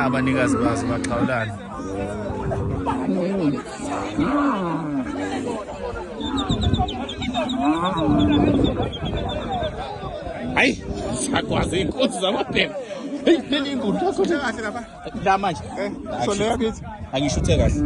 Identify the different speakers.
Speaker 1: abanikazi bazo baxhawulana. Hayi, sakwazi inkunzi zamabheka. Hey, leli ngudla kahle lapha. La manje. Sonela kithi. Angishuthe kahle.